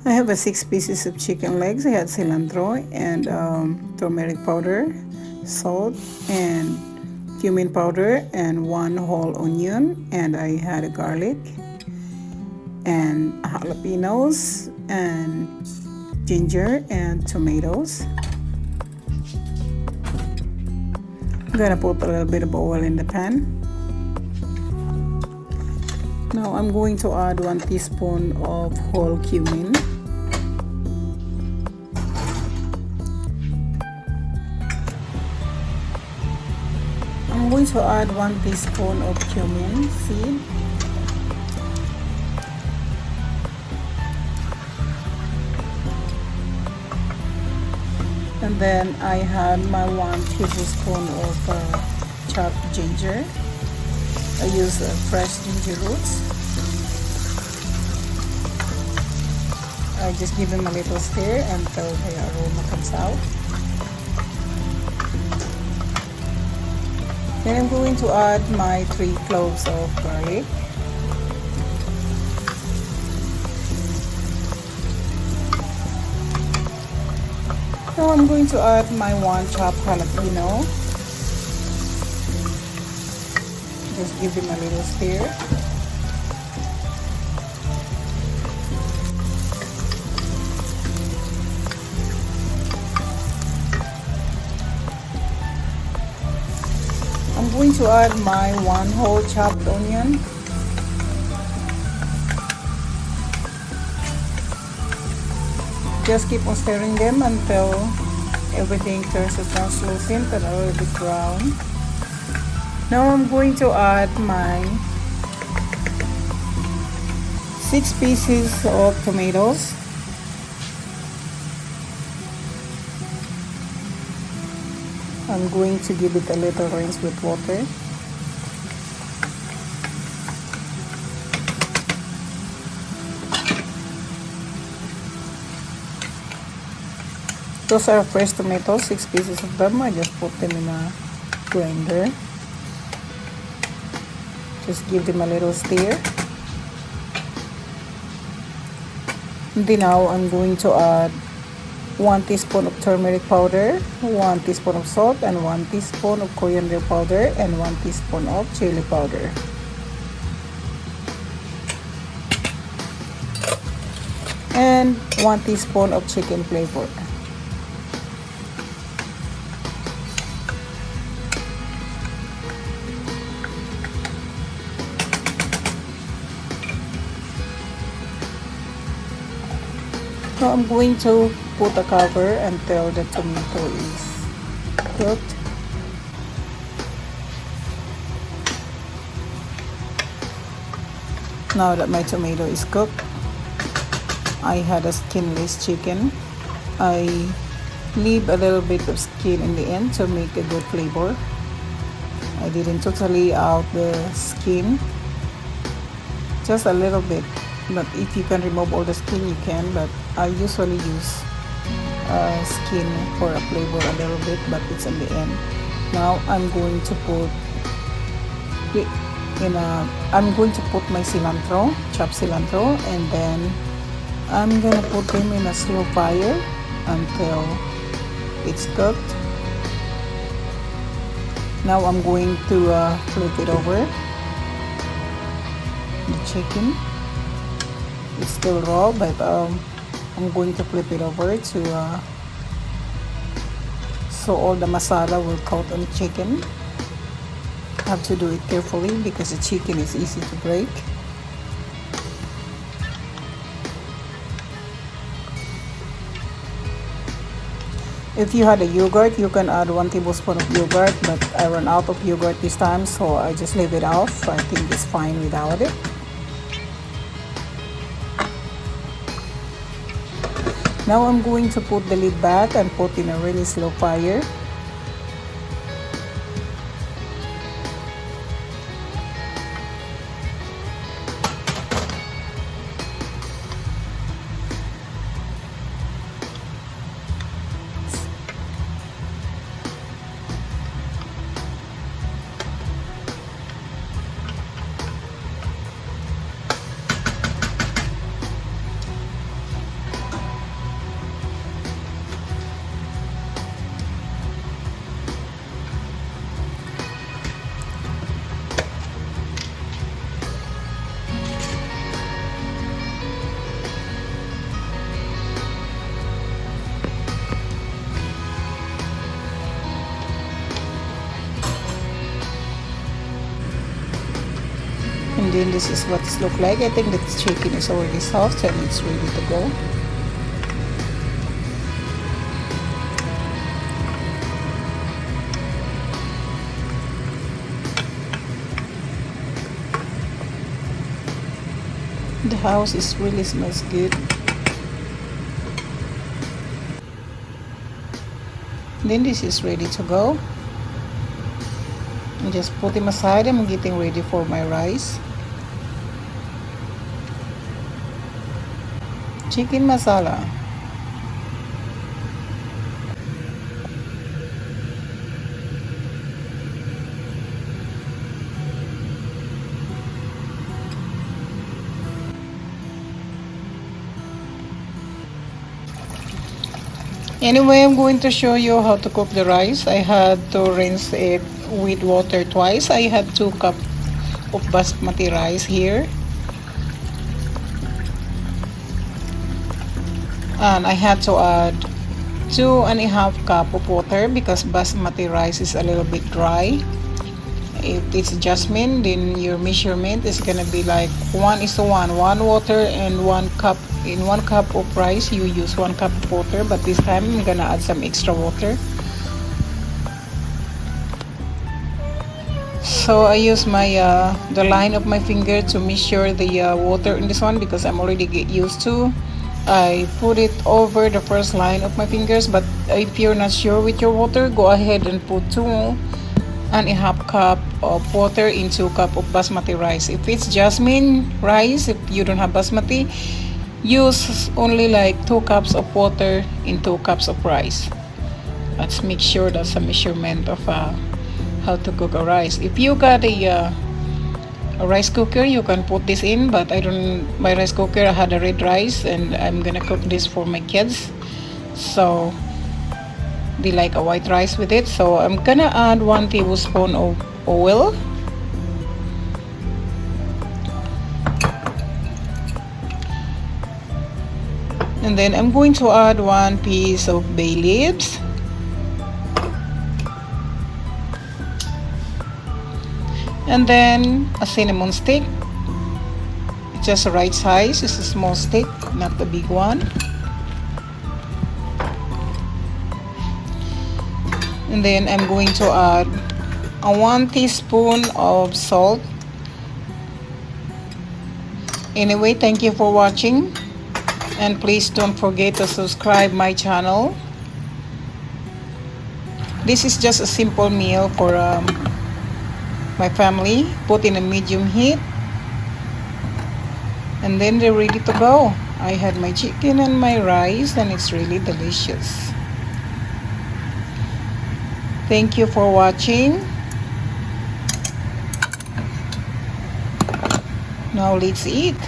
I have a 6 pieces of chicken legs. I had cilantro and turmeric powder, salt, and cumin powder, and 1 whole onion, and I had a garlic and jalapenos and ginger and tomatoes. I'm gonna put a little bit of oil in the pan. Now I'm going to add 1 teaspoon of whole cumin. I'm going to add 1 teaspoon of cumin seed. And then I had my 1 tablespoon of chopped ginger. I use fresh ginger roots. I just give them a little stir until the aroma comes out. Then I'm going to add my 3 cloves of garlic. Now I'm going to add my 1 chopped jalapeno. Just give them a little stir. I'm going to add my 1 whole chopped onion. Just keep on stirring them until everything turns translucent and a little bit brown. Now I'm going to add my 6 pieces of tomatoes. I'm going to give it a little rinse with water. Those are fresh tomatoes, 6 pieces of them. I just put them in a grinder. Just give them a little stir. And then now I'm going to add 1 teaspoon of turmeric powder, 1 teaspoon of salt, and 1 teaspoon of coriander powder, and 1 teaspoon of chili powder. And 1 teaspoon of chicken flavor. So I'm going to put a cover until the tomato is cooked. Now that my tomato is cooked, I had a skinless chicken. I leave a little bit of skin in the end to make a good flavor. I didn't totally out the skin, just a little bit. But if you can remove all the skin, you can, but I usually use skin for a flavor a little bit, but it's in the end. Now I'm going to put my cilantro, chopped cilantro, and then I'm gonna put them in a slow fire until it's cooked. Now I'm going to flip it over the chicken. It's still raw, but I'm going to flip it over to so all the masala will coat on the chicken. Have to do it carefully because the chicken is easy to break. If you had a yogurt, you can add 1 tablespoon of yogurt, but I ran out of yogurt this time, so I just leave it off. I think it's fine without it. Now I'm going to put the lid back and put in a really slow fire. then this is what it looks like. I think the chicken is already soft and it's ready to go. The house is really smells good. Then this is ready to go. I just put him aside. I'm getting ready for my rice. Chicken masala. Anyway, I'm going to show you how to cook the rice. I had to rinse it with water twice. I had 2 cups of basmati rice here. And I had to add 2.5 cups of water because basmati rice is a little bit dry. If it's jasmine, then your measurement is gonna be like 1:1. 1 water and 1 cup. In 1 cup of rice, you use 1 cup of water, but this time I'm gonna add some extra water. So I use my the line of my finger to measure the water in this one because I'm already get used to. I put it over the first line of my fingers, but if you're not sure with your water, go ahead and put 2.5 cup of water in 2 cup of basmati rice. If it's jasmine rice, if you don't have basmati, use only like 2 cups of water in 2 cups of rice. Let's make sure that's a measurement of how to cook a rice. If you got a rice cooker, you can put this in, but I don't. My rice cooker, I had a red rice and I'm gonna cook this for my kids, so they like a white rice with it. So I'm gonna add 1 tablespoon of oil. And then I'm going to add 1 piece of bay leaves. And then a cinnamon stick. It's just the right size. It's a small stick, not the big one. And then I'm going to add a 1 teaspoon of salt. Anyway, thank you for watching. And please don't forget to subscribe my channel. This is just a simple meal for my family. Put in a medium heat. And then they're ready to go. I had my chicken and my rice and it's really delicious. Thank you for watching. Now let's eat.